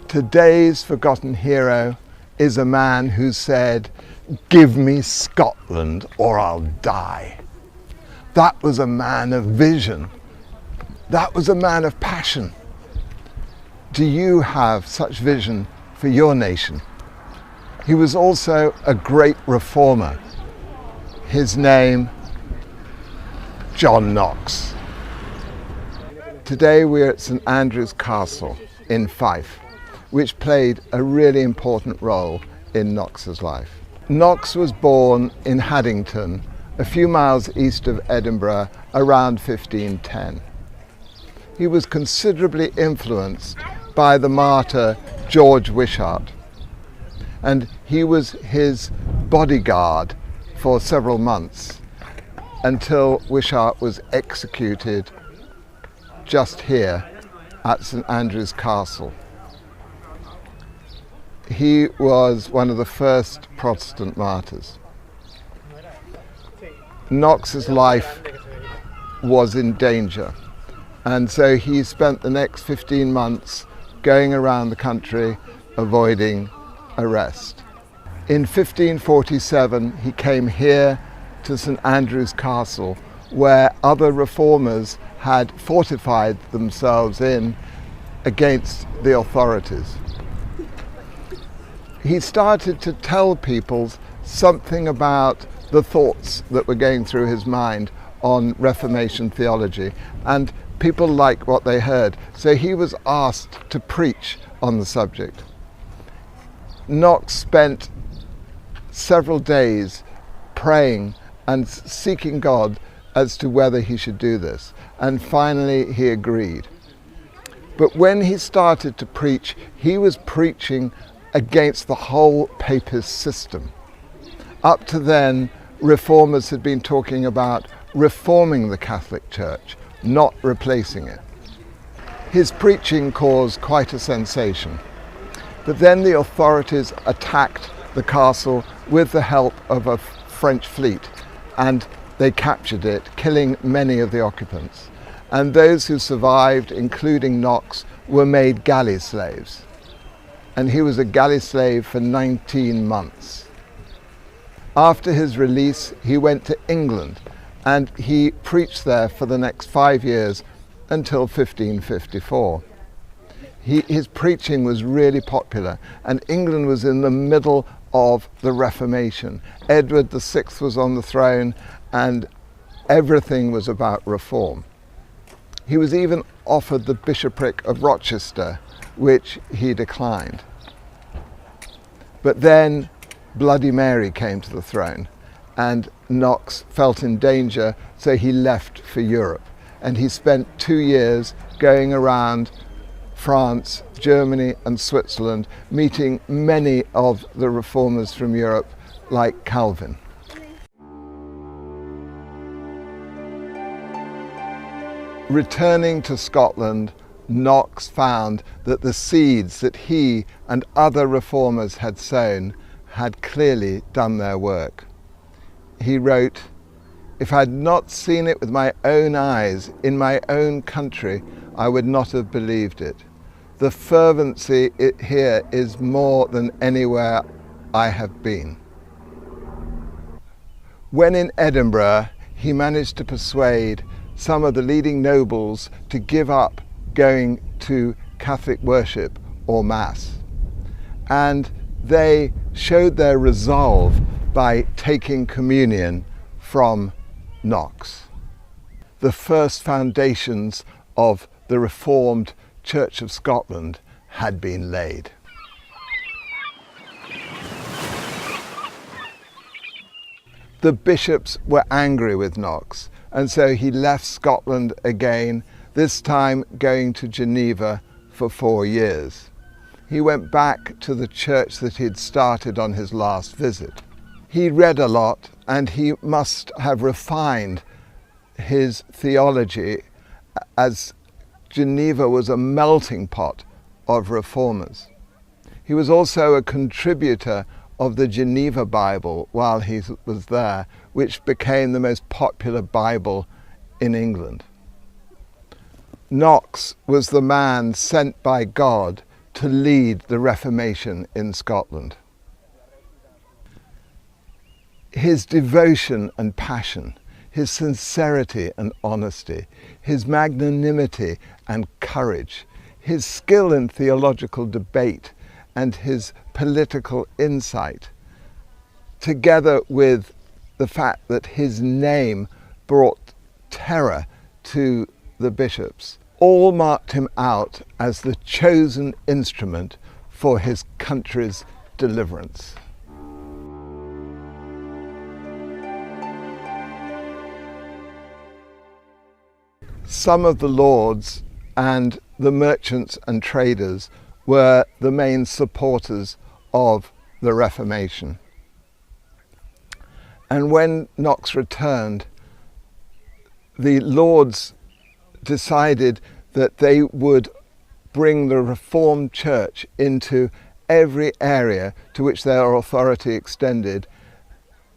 Today's forgotten hero is a man who said, "Give me Scotland or I'll die." That was a man of vision. That was a man of passion. Do you have such vision for your nation? He was also a great reformer. His name, John Knox. Today we're at St Andrew's Castle in Fife, which played a really important role in Knox's life. Knox was born in Haddington, a few miles east of Edinburgh, around 1510. He was considerably influenced by the martyr George Wishart, and he was his bodyguard for several months until Wishart was executed just here at St Andrew's Castle. He was one of the first Protestant martyrs. Knox's life was in danger, and so he spent the next 15 months going around the country avoiding arrest. In 1547 he came here to St Andrew's Castle, where other reformers had fortified themselves in against the authorities. He started to tell people something about the thoughts that were going through his mind on Reformation theology, and people liked what they heard, so he was asked to preach on the subject. Knox spent several days praying and seeking God as to whether he should do this, and finally he agreed. But when he started to preach, he was preaching against the whole papist system. Up to then, reformers had been talking about reforming the Catholic Church, not replacing it. His preaching caused quite a sensation. But then the authorities attacked the castle with the help of a French fleet, and they captured it, killing many of the occupants. And those who survived, including Knox, were made galley slaves. And he was a galley slave for 19 months. After his release, he went to England, and he preached there for the next 5 years until 1554. His preaching was really popular, and England was in the middle of the Reformation. Edward VI was on the throne, and everything was about reform. He was even offered the bishopric of Rochester, which he declined. But then Bloody Mary came to the throne, and Knox felt in danger, so he left for Europe. And he spent 2 years going around France, Germany and Switzerland, meeting many of the reformers from Europe, like Calvin. Returning to Scotland, Knox found that the seeds that he and other reformers had sown had clearly done their work. He wrote, "If I had not seen it with my own eyes in my own country, I would not have believed it. The fervency here is more than anywhere I have been." When in Edinburgh, he managed to persuade some of the leading nobles to give up going to Catholic worship or Mass. And they showed their resolve by taking communion from Knox. The first foundations of the Reformed Church of Scotland had been laid. The bishops were angry with Knox, and so he left Scotland again, this time going to Geneva for 4 years. He went back to the church that he'd started on his last visit. He read a lot, and he must have refined his theology, as Geneva was a melting pot of reformers. He was also a contributor of the Geneva Bible while he was there, which became the most popular Bible in England. Knox was the man sent by God to lead the Reformation in Scotland. His devotion and passion, his sincerity and honesty, his magnanimity and courage, his skill in theological debate and his political insight, together with the fact that his name brought terror to the bishops, all marked him out as the chosen instrument for his country's deliverance. Some of the lords and the merchants and traders were the main supporters of the Reformation. And when Knox returned, the lords decided that they would bring the Reformed Church into every area to which their authority extended,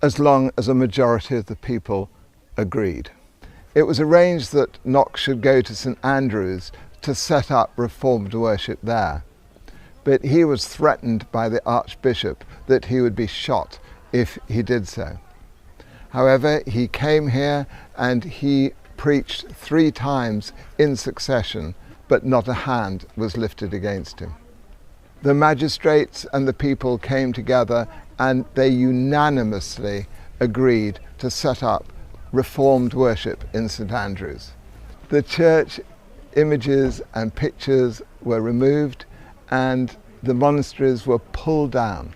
as long as a majority of the people agreed. It was arranged that Knox should go to St Andrews to set up Reformed worship there, but he was threatened by the Archbishop that he would be shot if he did so. However, he came here and he preached 3 times in succession, but not a hand was lifted against him. The magistrates and the people came together and they unanimously agreed to set up Reformed worship in St Andrews. The church images and pictures were removed and the monasteries were pulled down.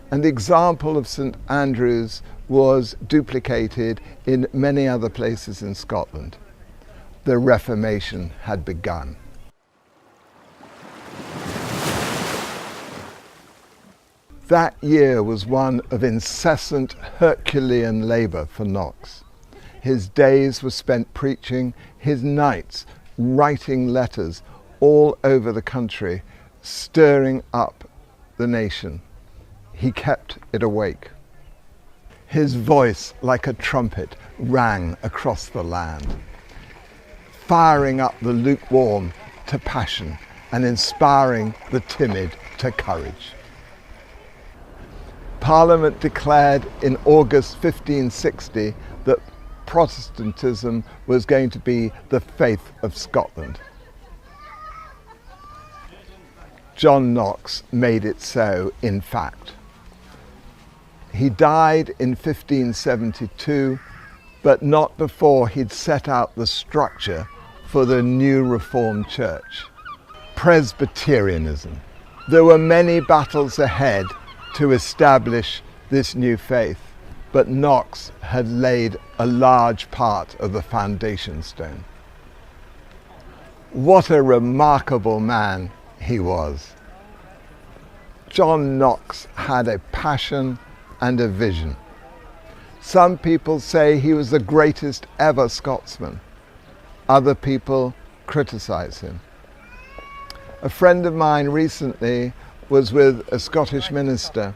And the example of St Andrews was duplicated in many other places in Scotland. The Reformation had begun. That year was one of incessant Herculean labour for Knox. His days were spent preaching, his nights writing letters all over the country, stirring up the nation. He kept it awake. His voice, like a trumpet, rang across the land, firing up the lukewarm to passion and inspiring the timid to courage. Parliament declared in August 1560 that Protestantism was going to be the faith of Scotland. John Knox made it so, in fact. He died in 1572, but not before he'd set out the structure for the new Reformed Church. Presbyterianism. There were many battles ahead to establish this new faith, but Knox had laid a large part of the foundation stone. What a remarkable man he was. John Knox had a passion and a vision. Some people say he was the greatest ever Scotsman. Other people criticize him. A friend of mine recently was with a Scottish minister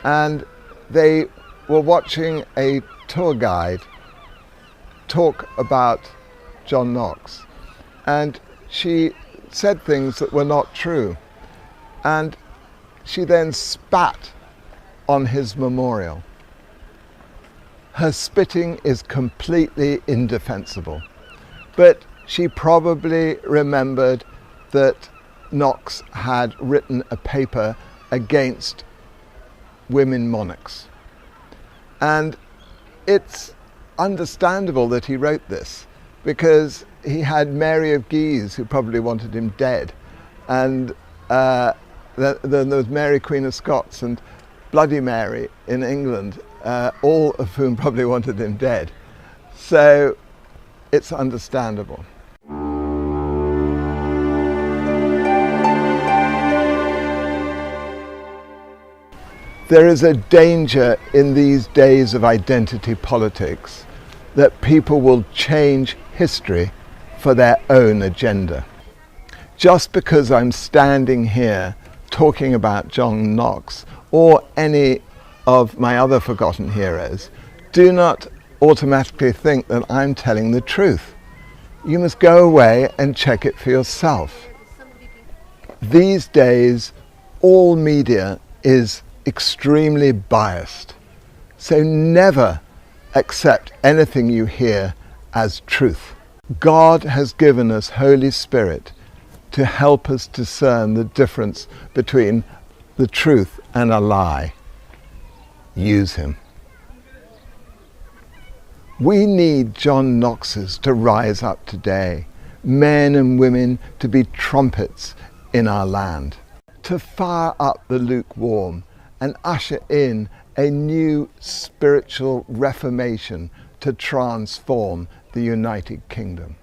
and they were watching a tour guide talk about John Knox, and she said things that were not true, and she then spat on his memorial. Her spitting is completely indefensible, but she probably remembered that Knox had written a paper against women monarchs. And it's understandable that he wrote this, because he had Mary of Guise, who probably wanted him dead, and then there was Mary Queen of Scots and Bloody Mary in England, all of whom probably wanted him dead. So it's understandable. There is a danger in these days of identity politics that people will change history for their own agenda. Just because I'm standing here talking about John Knox or any of my other forgotten heroes, do not automatically think that I'm telling the truth. You must go away and check it for yourself. These days, all media is extremely biased, so never accept anything you hear as truth. God has given us Holy Spirit to help us discern the difference between the truth and a lie. Use him. We need John Knoxes to rise up today, men and women to be trumpets in our land, to fire up the lukewarm and usher in a new spiritual reformation to transform the United Kingdom.